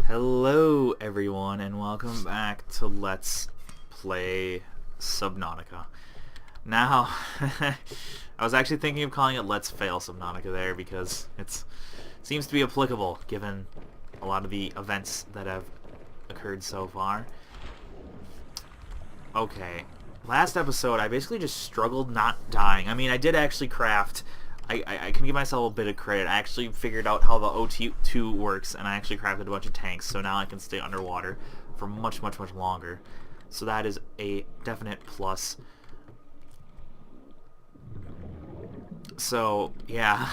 Hello everyone and welcome back to Let's Play Subnautica. Now, I was actually thinking of calling it Let's Fail Subnautica there because it seems to be applicable given a lot of the events that have occurred so far. Okay, last episode I basically just struggled not dying. I mean, I did actually craft... I can give myself a bit of credit. I actually figured out how the OT2 works, and I actually crafted a bunch of tanks, so now I can stay underwater for much longer. So that is a definite plus. So, yeah,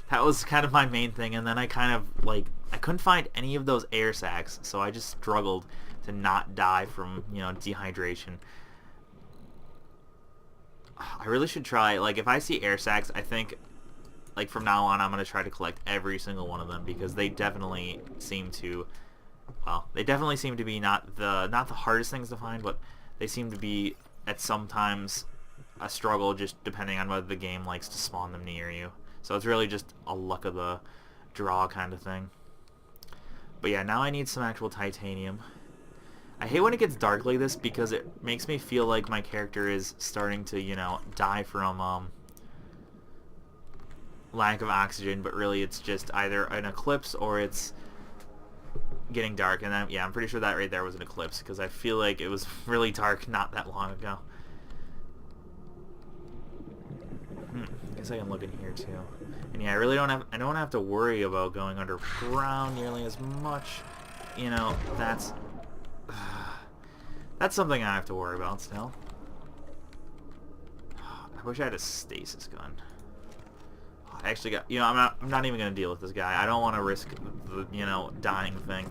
that was kind of my main thing, and then I kind of, I couldn't find any of those air sacs, so I just struggled to not die from, dehydration. I really should try, if I see air sacs, I think, from now on I'm going to try to collect every single one of them, because they definitely seem to, they definitely seem to be not the hardest things to find, but they seem to be, at sometimes, a struggle, just depending on whether the game likes to spawn them near you. So it's really just a luck of the draw kind of thing. But yeah, now I need some actual titanium. I hate when it gets dark like this because it makes me feel like my character is starting to, die from lack of oxygen, but really it's just either an eclipse or it's getting dark. And then, yeah, I'm pretty sure that right there was an eclipse because I feel like it was really dark not that long ago. I guess I can look in here too. And yeah, I don't have to worry about going underground nearly as much. That's something I have to worry about still. I wish I had a stasis gun. I actually got, I'm not even going to deal with this guy. I don't want to risk the, dying thing.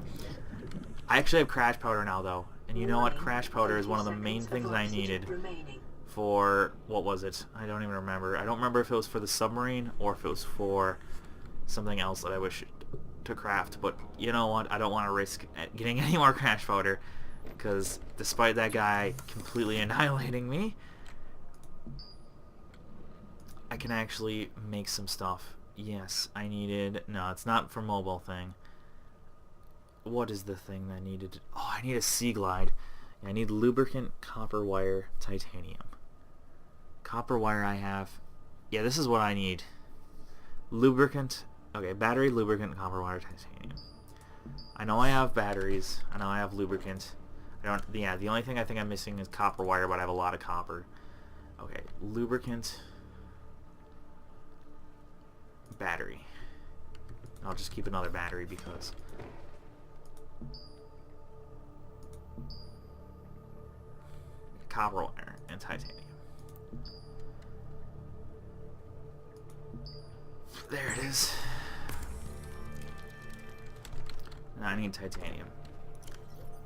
I actually have crash powder now, though. And you know what? Crash powder is one of the main things I needed for, what was it? I don't even remember. I don't remember if it was for the submarine or if it was for something else that I wish to craft. But you know what? I don't want to risk getting any more crash powder. Because despite that guy completely annihilating me, I can actually make some stuff. Yes, I needed... No, it's not for mobile thing. What is the thing that I needed? Oh, I need a sea glide. I need lubricant, copper wire, titanium. Copper wire I have. Yeah, this is what I need. Lubricant. Okay, battery, lubricant, copper wire, titanium. I know I have batteries. I know I have lubricant. Yeah, the only thing I think I'm missing is copper wire, but I have a lot of copper. Okay, lubricant, battery. I'll just keep another battery because... Copper wire and titanium. There it is. Now I need titanium.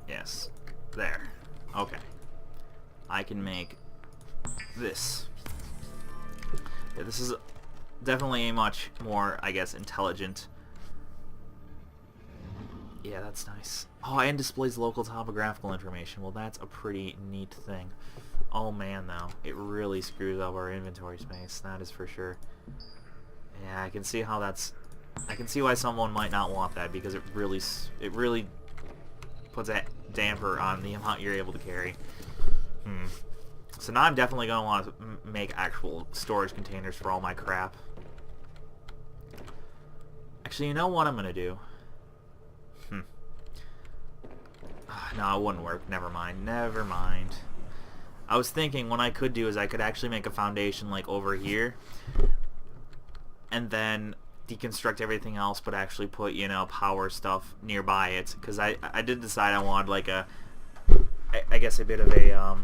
Yes. There. Okay. I can make this. Yeah, this is definitely a much more, I guess, intelligent. Yeah, that's nice. Oh, and displays local topographical information. Well, that's a pretty neat thing. Oh man, though. It really screws up our inventory space. That is for sure. Yeah, I can see how that's... I can see why someone might not want that because it really puts a damper on the amount you're able to carry. So now I'm definitely going to want to make actual storage containers for all my crap. Actually, you know what I'm going to do? No, it wouldn't work. Never mind. Never mind. I was thinking what I could do is I could actually make a foundation like over here and then deconstruct everything else, but actually put, power stuff nearby it, because I did decide I wanted, like, I guess a bit of a,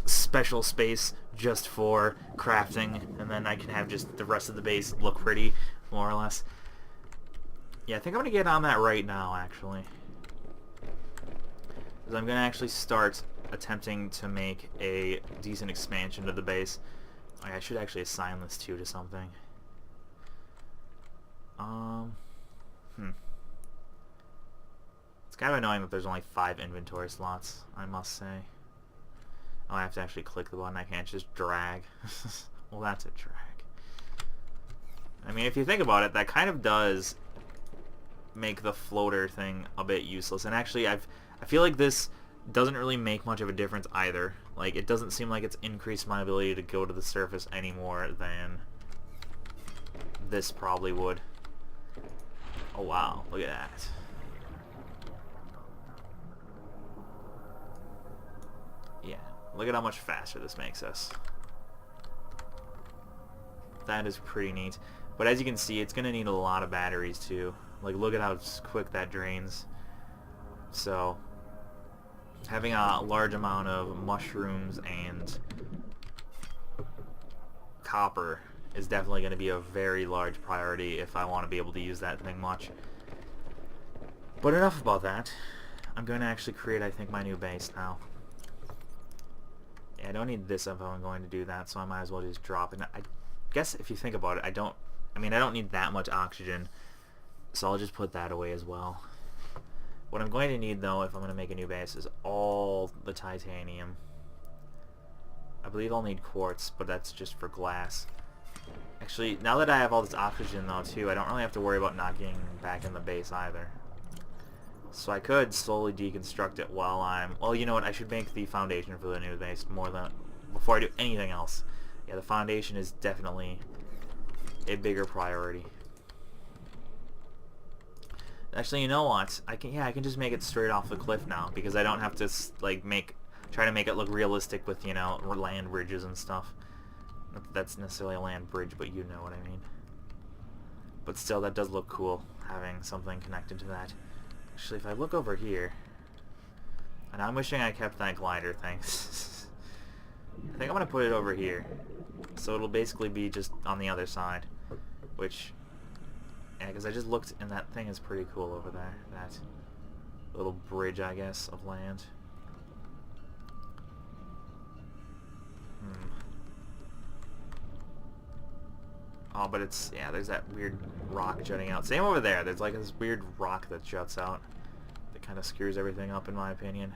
special space just for crafting, and then I can have just the rest of the base look pretty, more or less. Yeah, I think I'm going to get on that right now, actually. Because I'm going to actually start attempting to make a decent expansion to the base. I should actually assign this to something. It's kind of annoying that there's only 5 inventory slots, I must say. Oh, I have to actually click the button, I can't just drag. Well, that's a drag. I mean, if you think about it, that kind of does make the floater thing a bit useless. And actually, I feel like this doesn't really make much of a difference either. Like, it doesn't seem like it's increased my ability to go to the surface any more than this probably would. Oh wow, look at that. Yeah, look at how much faster this makes us. That is pretty neat. But as you can see, it's going to need a lot of batteries too. Like, look at how quick that drains. So, having a large amount of mushrooms and copper is definitely going to be a very large priority if I want to be able to use that thing much. But enough about that. I'm going to actually create, I think, my new base now. Yeah, I don't need this if I'm going to do that, so I might as well just drop it. I guess if you think about it, I don't need that much oxygen, so I'll just put that away as well. What I'm going to need, though, if I'm going to make a new base, is all the titanium. I believe I'll need quartz, but that's just for glass. Actually, now that I have all this oxygen, though, too, I don't really have to worry about not getting back in the base either. So I could slowly deconstruct it while I'm... Well, you know what? I should make the foundation for the new base before I do anything else. Yeah, the foundation is definitely a bigger priority. Actually, you know what? I can just make it straight off the cliff now, because I don't have to like try to make it look realistic with, you know, land bridges and stuff. Not that that's necessarily a land bridge, but you know what I mean. But still, that does look cool, having something connected to that. Actually, if I look over here, and I'm wishing I kept that glider thing. I think I'm gonna put it over here, so it'll basically be just on the other side, which, yeah, because I just looked and that thing is pretty cool over there, that little bridge, I guess, of land. Oh, but it's, yeah, there's that weird rock jutting out. Same over there, there's like this weird rock that juts out that kind of screws everything up, in my opinion.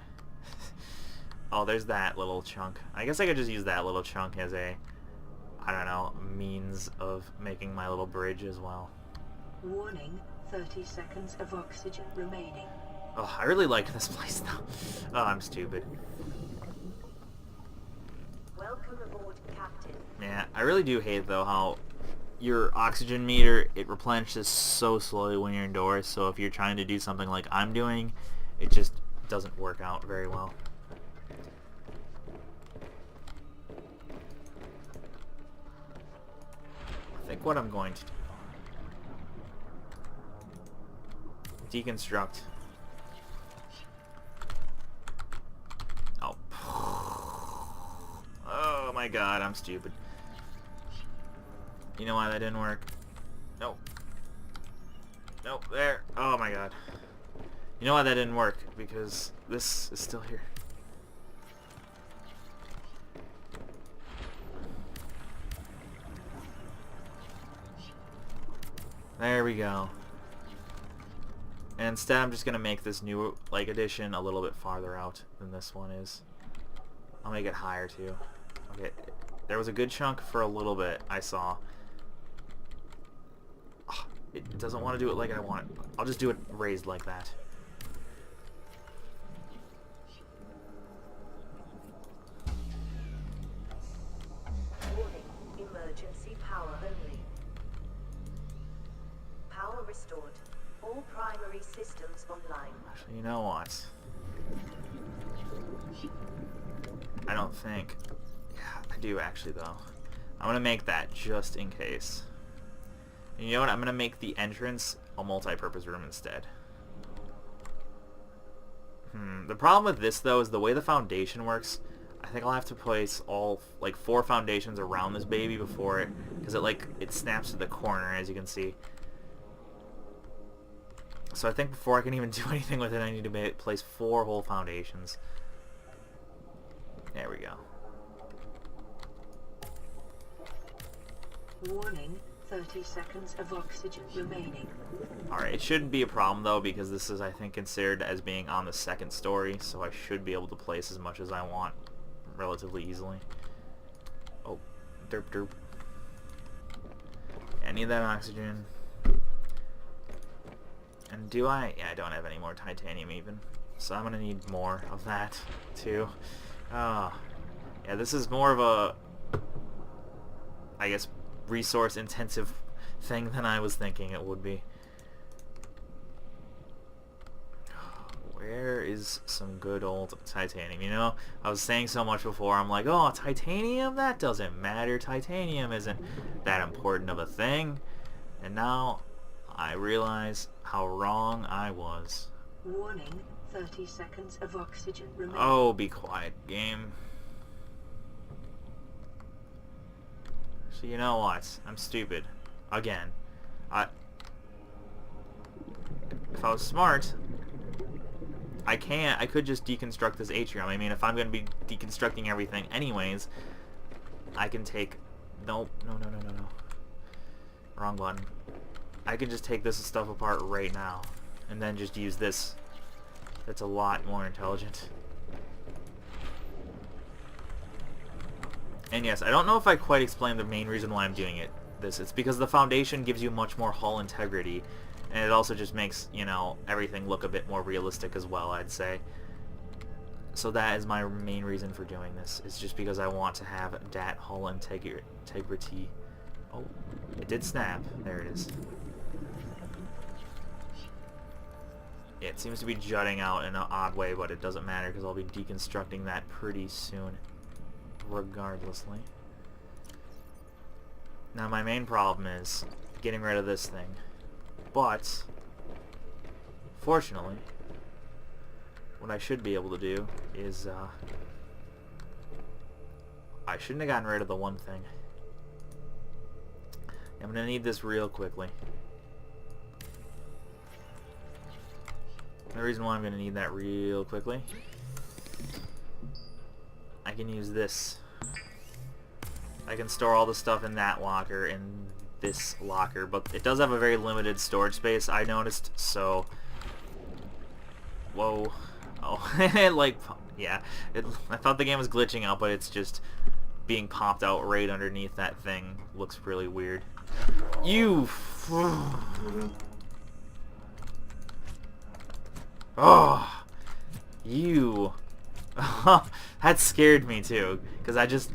Oh, there's that little chunk. I guess I could just use that little chunk as a, I don't know, means of making my little bridge as well. Warning, 30 seconds of oxygen remaining. Oh, I really like this place now. Oh, I'm stupid. Welcome aboard, Captain. Yeah, I really do hate, though, how your oxygen meter, it replenishes so slowly when you're indoors, so if you're trying to do something like I'm doing, it just doesn't work out very well. I think what I'm going to do, deconstruct. Oh. Oh my god, I'm stupid. You know why that didn't work? Nope. Nope, there. Oh my god. You know why that didn't work? Because this is still here. There we go. And instead I'm just gonna make this new, like, addition a little bit farther out than this one is. I'll make it higher too. Okay, there was a good chunk for a little bit, I saw. It doesn't want to do it like I want. I'll just do it raised like that. Warning, emergency power only. Power restored. All primary systems online. Actually, you know what? I don't think... Yeah, I do actually, though. I'm going to make that just in case. And you know what? I'm going to make the entrance a multi-purpose room instead. The problem with this, though, is the way the foundation works. I think I'll have to place all, like, 4 foundations around this baby before it... Because it snaps to the corner, as you can see. So I think before I can even do anything with it, I need to place 4 whole foundations. There we go. Warning, 30 seconds of oxygen remaining. Alright, it shouldn't be a problem, though, because this is, I think, considered as being on the 2nd story, so I should be able to place as much as I want relatively easily. Oh, derp derp. Yeah, I need that oxygen. And do I? Yeah, I don't have any more titanium even. So I'm gonna need more of that, too. Oh. Yeah, this is more of a, I guess, resource-intensive thing than I was thinking it would be. Where is some good old titanium? You know, I was saying so much before, I'm like, oh, titanium? That doesn't matter. Titanium isn't that important of a thing. And now I realize how wrong I was. Warning, 30 seconds of oxygen remaining. Oh, be quiet, game. So you know what? I'm stupid. Again. If I was smart, I could just deconstruct this atrium. I mean, if I'm going to be deconstructing everything anyways, I can take... Nope. No. Wrong button. I can just take this stuff apart right now, and then just use this. That's a lot more intelligent. And yes, I don't know if I quite explained the main reason why I'm doing it. It's because the foundation gives you much more hull integrity, and it also just makes, you know, everything look a bit more realistic as well, I'd say. So that is my main reason for doing this. It's just because I want to have that hull integrity. Oh, it did snap. There it is. Yeah, it seems to be jutting out in an odd way, but it doesn't matter because I'll be deconstructing that pretty soon, regardlessly. Now my main problem is getting rid of this thing, but fortunately, what I should be able to do is I shouldn't have gotten rid of the one thing. I'm gonna need this real quickly. The reason why I'm gonna need that real quickly, I can use this. I can store all the stuff in that locker, in this locker, but it does have a very limited storage space, I noticed, so... Whoa. Oh, like, yeah. I thought the game was glitching out, but it's just being popped out right underneath that thing. Looks really weird. You... Oh, you. That scared me too, because I just...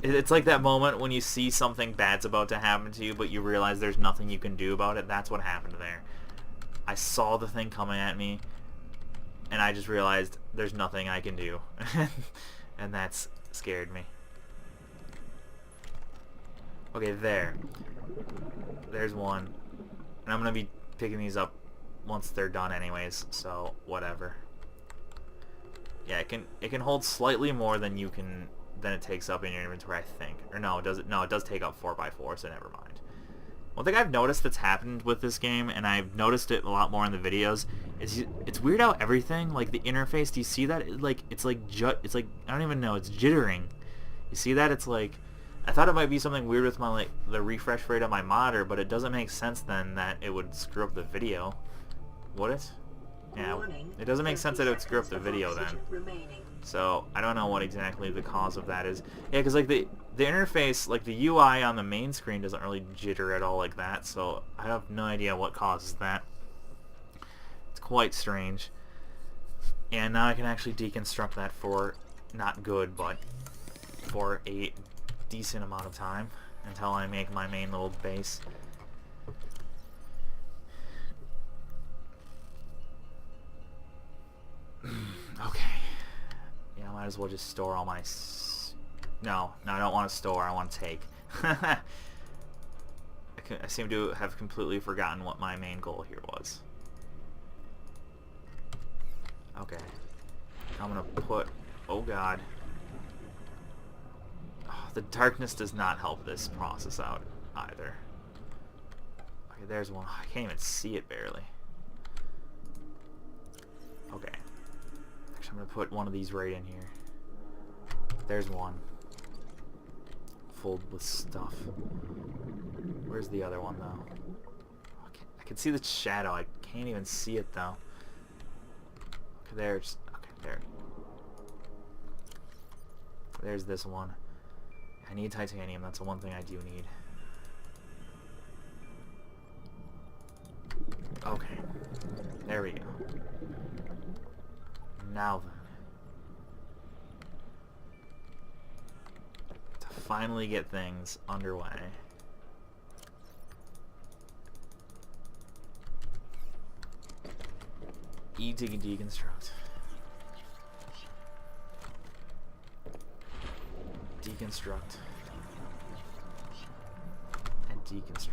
It's like that moment when you see something bad's about to happen to you, but you realize there's nothing you can do about it. That's what happened there. I saw the thing coming at me, and I just realized there's nothing I can do. And that's scared me. Okay, there's one. And I'm going to be picking these up once they're done anyways, so whatever. Yeah, it can hold slightly more than it takes up in your inventory, I think. Or no, it does take up 4x4, so never mind. One thing I've noticed that's happened with this game, and I've noticed it a lot more in the videos, is it's weird how everything, like the interface, do you see that? It's like I don't even know, it's jittering. You see that? It's like, I thought it might be something weird with my, the refresh rate on my monitor, but it doesn't make sense then that it would screw up the video. Would it? Yeah, it doesn't make sense that it would screw up the video then. So, I don't know what exactly the cause of that is. Yeah, because like the interface, like the UI on the main screen doesn't really jitter at all like that, so I have no idea what causes that. It's quite strange. And now I can actually deconstruct that for, not good, but for a decent amount of time until I make my main little base. Okay. Yeah, I might as well just store all my... No, I don't want to store. I want to take. I seem to have completely forgotten what my main goal here was. Okay. I'm going to put... Oh, God. Oh, the darkness does not help this process out either. Okay, there's one. I can't even see it barely. Okay. I'm going to put one of these right in here. There's one. Filled with stuff. Where's the other one, though? I can see the shadow. I can't even see it, though. Okay, there's... Okay, there. There's this one. I need titanium. That's the one thing I do need. Okay. There we go. Now then. To finally get things underway. E to deconstruct. Deconstruct. And deconstruct.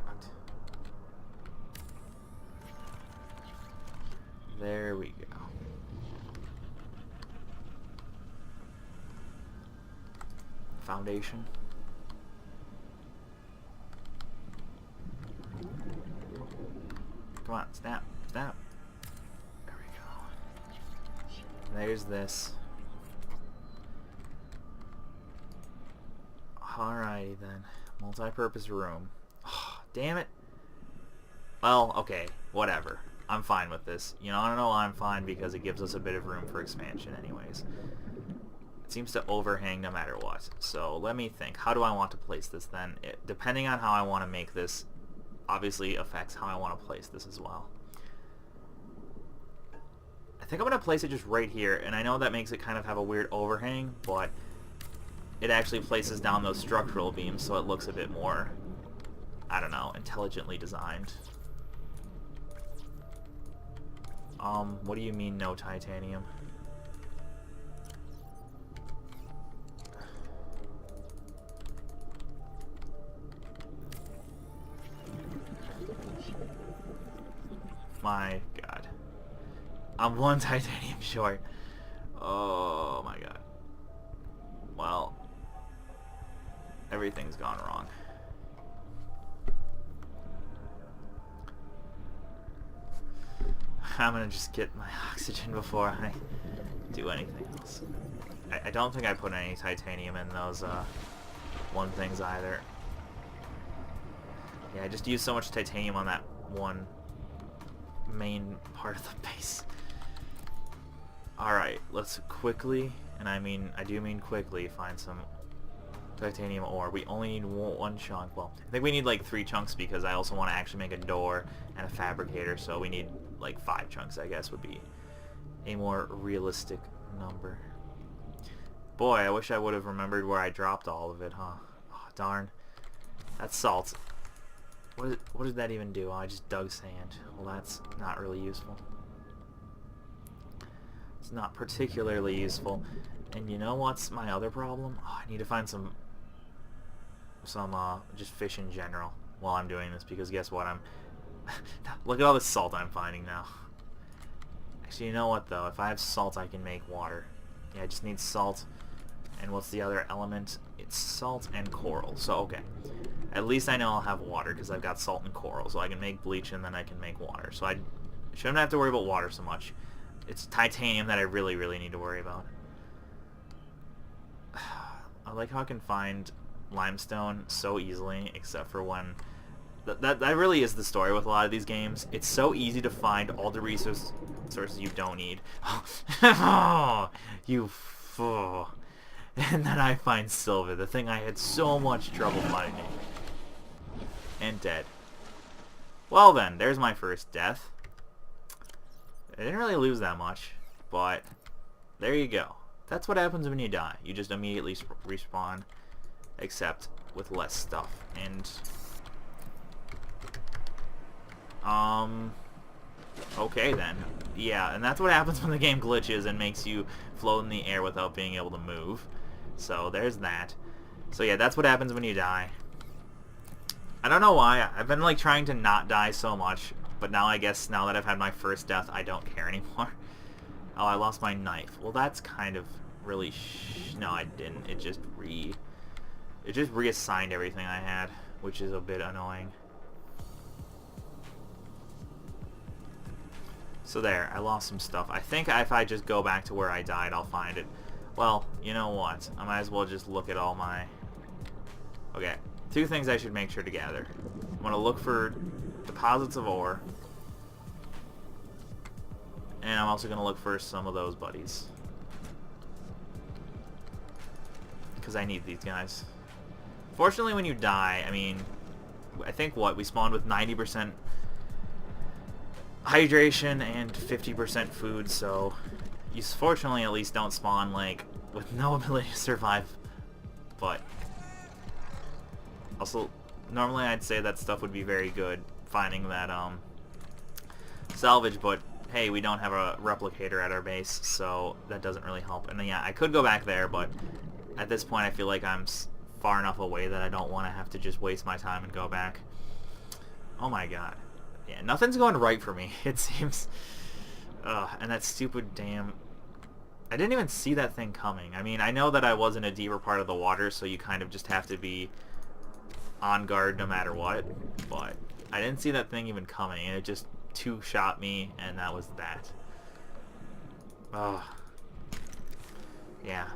There we go. Foundation. Come on, snap, snap. There we go. There's this. Alrighty then. Multi-purpose room. Oh, damn it. Well, okay, whatever. I'm fine with this. You know, I don't know why I'm fine, because it gives us a bit of room for expansion anyways. It seems to overhang no matter what. So let me think. How do I want to place this then? Depending on how I want to make this, obviously affects how I want to place this as well. I think I'm going to place it just right here, and I know that makes it kind of have a weird overhang, but it actually places down those structural beams so it looks a bit more, I don't know, intelligently designed. What do you mean no titanium? My god. I'm one titanium short. Oh my god. Well, everything's gone wrong. I'm gonna just get my oxygen before I do anything else. I don't think I put any titanium in those one things either. Yeah, I just used so much titanium on that one main part of the base. Alright, let's quickly, and I do mean quickly, find some titanium ore. We only need one chunk. Well, I think we need like 3 chunks, because I also want to actually make a door and a fabricator, so we need like 5 chunks, I guess, would be a more realistic number. Boy, I wish I would have remembered where I dropped all of it, huh? Oh, darn. That's salt. What did that even do? Oh, I just dug sand. Well, that's not really useful. It's not particularly useful. And you know what's my other problem? Oh, I need to find some just fish in general while I'm doing this, because guess what? Look at all the salt I'm finding now. Actually, you know what though? If I have salt, I can make water. Yeah, I just need salt. And what's the other element? It's salt and coral. So, okay. At least I know I'll have water, because I've got salt and coral. So I can make bleach, and then I can make water. So I shouldn't have to worry about water so much. It's titanium that I really, really need to worry about. I like how I can find limestone so easily, except for when... That really is the story with a lot of these games. It's so easy to find all the resources you don't need. You fool. And then I find silver, the thing I had so much trouble finding. And dead. Well then, there's my first death. I didn't really lose that much, but there you go. That's what happens when you die. You just immediately respawn, except with less stuff. And okay then. Yeah, and that's what happens when the game glitches and makes you float in the air without being able to move. So there's that. So yeah, that's what happens when you die. I don't know why. I've been like trying to not die so much, but now I guess now that I've had my first death, I don't care anymore. Oh, I lost my knife. Well, that's kind of really no, I didn't. It just reassigned everything I had, which is a bit annoying. So there, I lost some stuff. I think if I just go back to where I died, I'll find it. Well, you know what? I might as well just look at all my... Okay, 2 things I should make sure to gather. I'm going to look for deposits of ore. And I'm also going to look for some of those buddies. Because I need these guys. Fortunately, when you die, I mean... I think what? We spawned with 90% hydration and 50% food, so you fortunately at least don't spawn, like, with no ability to survive. But also, normally I'd say that stuff would be very good, finding that, salvage, but hey, we don't have a replicator at our base, so that doesn't really help. And yeah, I could go back there, but at this point I feel like I'm far enough away that I don't want to have to just waste my time and go back. Oh my god. Yeah, nothing's going right for me, it seems. And that stupid damn... I didn't even see that thing coming. I mean, I know that I was in a deeper part of the water, so you kind of just have to be on guard no matter what, but I didn't see that thing even coming, and it just two-shot me, and that was that. Ugh. Yeah.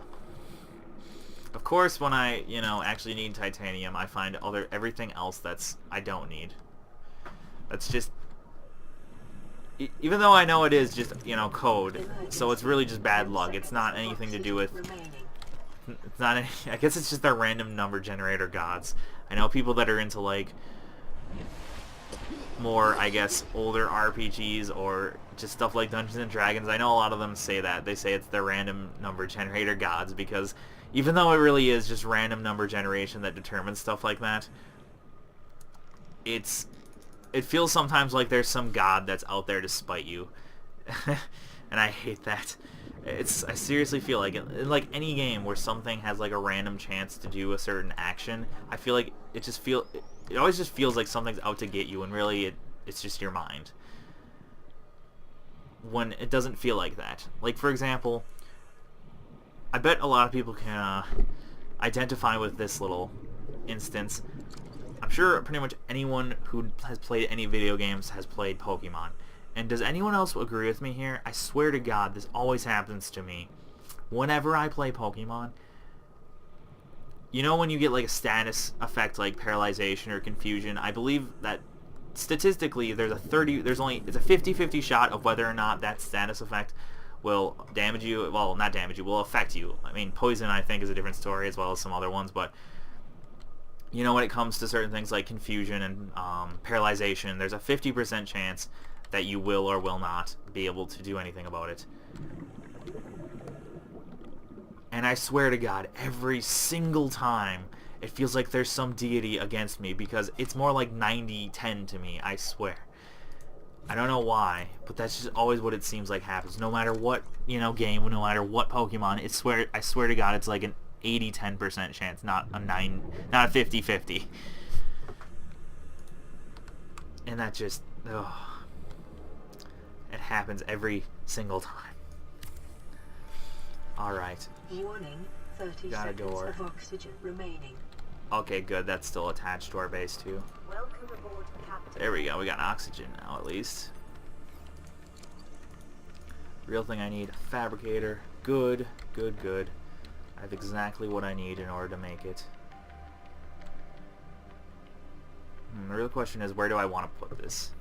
Of course, when I, you know, actually need titanium, I find everything else I don't need. That's just... Even though I know it is just, you know, code, so it's really just bad luck. It's not anything to do with... It's not any, I guess it's just their random number generator gods. I know people that are into, like, more, I guess, older RPGs or just stuff like Dungeons and Dragons. I know a lot of them say that. They say it's their random number generator gods because even though it really is just random number generation that determines stuff like that, it feels sometimes like there's some god that's out there to spite you. And I hate that. I seriously feel like in like any game where something has like a random chance to do a certain action, I feel like it always just feels like something's out to get you, and really it's just your mind. When it doesn't feel like that. Like, for example, I bet a lot of people can identify with this little instance. I'm sure pretty much anyone who has played any video games has played Pokemon. And does anyone else agree with me here? I swear to God, this always happens to me. Whenever I play Pokemon, you know when you get like a status effect like paralyzation or confusion, I believe that statistically it's a 50-50 shot of whether or not that status effect will damage you, well, not damage you, will affect you. I mean, poison I think is a different story as well as some other ones, but you know, when it comes to certain things like confusion and paralyzation, there's a 50% chance that you will or will not be able to do anything about it. And I swear to God, every single time, it feels like there's some deity against me, because it's more like 90-10 to me, I swear. I don't know why, but that's just always what it seems like happens. No matter what, you know, game, no matter what Pokemon, I swear to God, it's like an 80-10% chance, not a 50-50. And that just, ugh. It happens every single time. Alright. Warning, 30 got a seconds door. of oxygen remaining. Okay, good. That's still attached to our base, too. Welcome aboard, Captain. There we go. We got oxygen now, at least. Real thing I need, fabricator. Good, good, good. I have exactly what I need in order to make it. The real question is, where do I want to put this?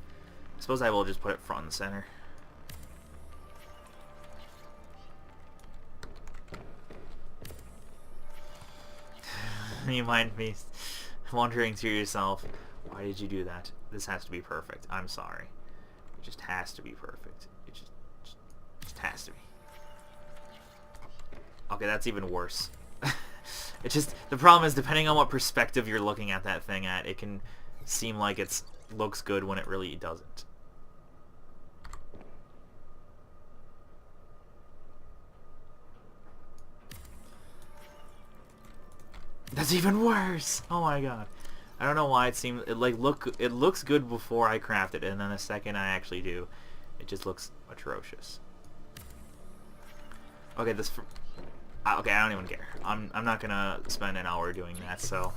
I suppose I will just put it front and center. You might be wondering to yourself, why did you do that? This has to be perfect. I'm sorry. It just has to be perfect. It just has to be. Okay, that's even worse. The problem is, depending on what perspective you're looking at that thing at, it can seem like it looks good when it really doesn't. That's even worse. Oh my god. I don't know why it looks good before I craft it, and then the second I actually do, it just looks atrocious. Okay, okay, I don't even care. I'm not gonna spend an hour doing that, so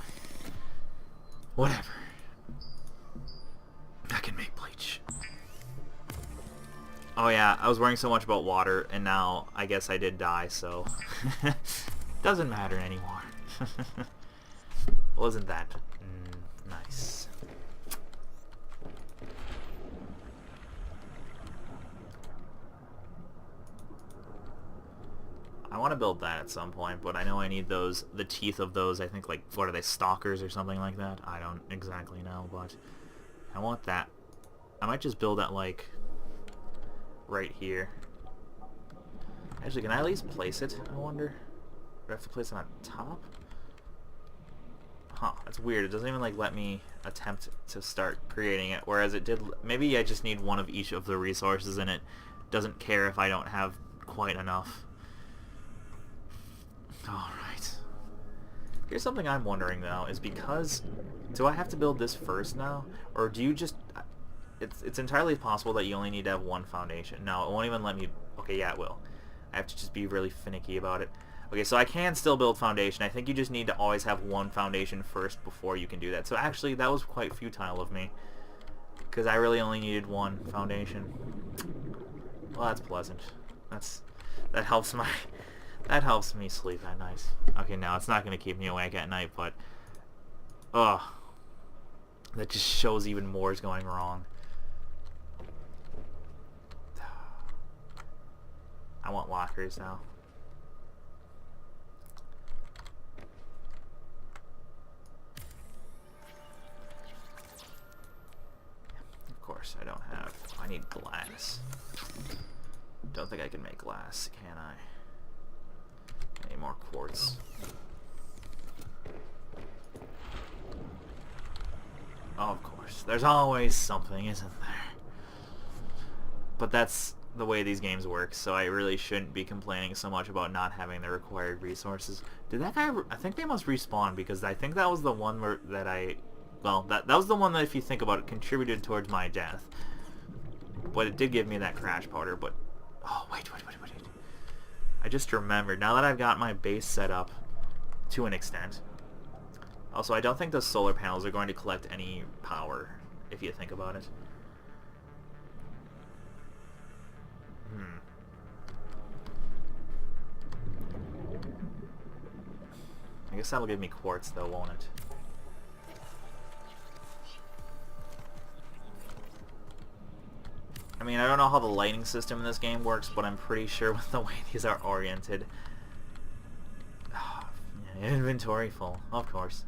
whatever. I can make bleach. Oh yeah, I was worrying so much about water, and now I guess I did die, so doesn't matter anymore. Well, isn't that nice? I want to build that at some point, but I know I need the teeth of those, I think, like, what are they, stalkers or something like that? I don't exactly know, but I want that. I might just build that, like, right here. Actually, can I at least place it, I wonder? Do I have to place it on top? Huh, that's weird. It doesn't even like let me attempt to start creating it, whereas it did. Maybe I just need one of each of the resources, and it doesn't care if I don't have quite enough. Alright. Here's something I'm wondering, though, is because... Do I have to build this first now? Or do you just... It's entirely possible that you only need to have one foundation. No, it won't even let me... Okay, yeah, it will. I have to just be really finicky about it. Okay, so I can still build foundation. I think you just need to always have one foundation first before you can do that. So actually, that was quite futile of me, because I really only needed one foundation. Well, that's pleasant. That helps me sleep at night. Okay, now it's not going to keep me awake at night, but ugh, that just shows even more is going wrong. I want lockers now. Of course, I don't have... I need glass. Don't think I can make glass, can I? I need more quartz. Oh, of course. There's always something, isn't there? But that's the way these games work, so I really shouldn't be complaining so much about not having the required resources. Did that guy... I think they must respawn, because I think that was the one where, that I... Well, that was the one that, if you think about it, contributed towards my death. But it did give me that crash powder, but... Oh, wait. I just remembered, now that I've got my base set up to an extent. Also, I don't think those solar panels are going to collect any power, if you think about it. I guess that'll give me quartz, though, won't it? I mean, I don't know how the lighting system in this game works, but I'm pretty sure with the way these are oriented... Yeah, inventory full. Of course.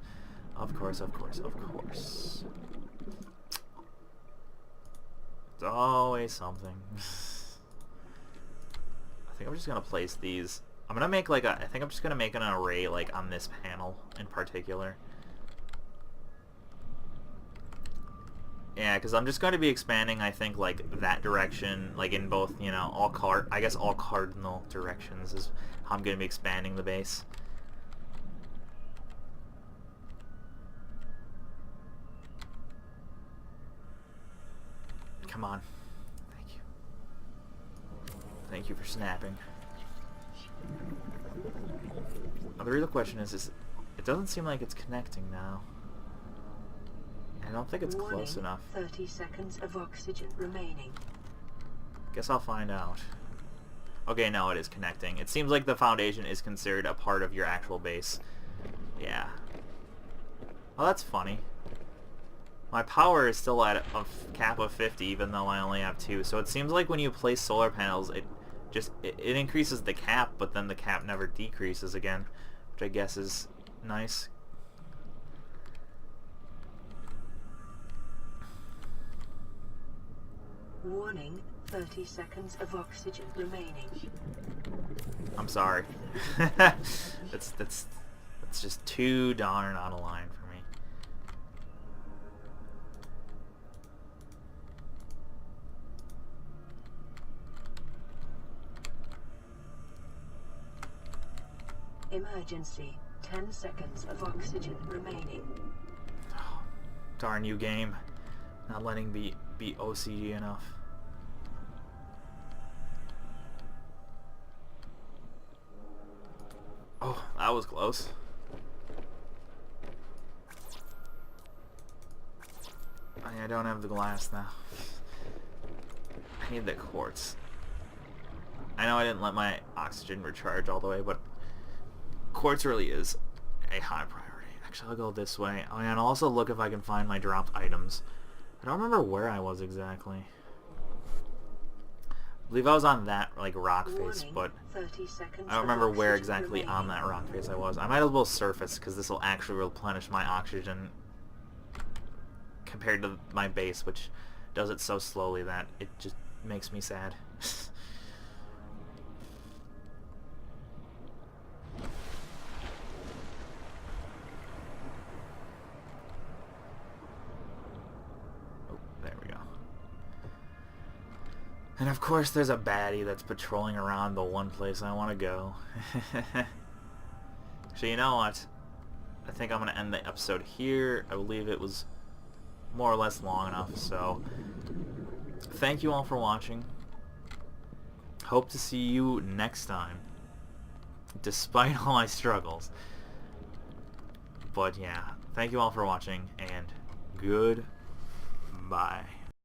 Of course. It's always something. I think I'm just gonna place these... I'm gonna make like a... I think I'm just gonna make an array like on this panel in particular. Yeah, because I'm just going to be expanding, I think, like, that direction, like, in both, you know, all cardinal directions is how I'm going to be expanding the base. Come on. Thank you. Thank you for snapping. Now, the real question is it doesn't seem like it's connecting now. I don't think it's close enough. 30 seconds of oxygen remaining. Guess I'll find out. Okay, no, it is connecting. It seems like the foundation is considered a part of your actual base. Yeah. Well, that's funny. My power is still at a cap of 50, even though I only have 2. So it seems like when you place solar panels, it increases the cap, but then the cap never decreases again, which I guess is nice. Warning, 30 seconds of oxygen remaining. I'm sorry. That's just too darn out of line for me. Emergency, 10 seconds of oxygen remaining. Oh, darn you, game. Not letting me be OCD enough. Oh, that was close. I don't have the glass now. I need the quartz. I know I didn't let my oxygen recharge all the way, but quartz really is a high priority. Actually, I'll go this way. Oh, and I'll also look if I can find my dropped items. I don't remember where I was exactly. I believe I was on that like rock face, but I don't remember where exactly on that rock face I was. I might as well surface, because this will actually replenish my oxygen compared to my base, which does it so slowly that it just makes me sad. Oh, there we go. And of course there's a baddie that's patrolling around the one place I want to go. So you know what? I think I'm going to end the episode here. I believe it was more or less long enough, so thank you all for watching. Hope to see you next time, despite all my struggles. But yeah, thank you all for watching, and goodbye.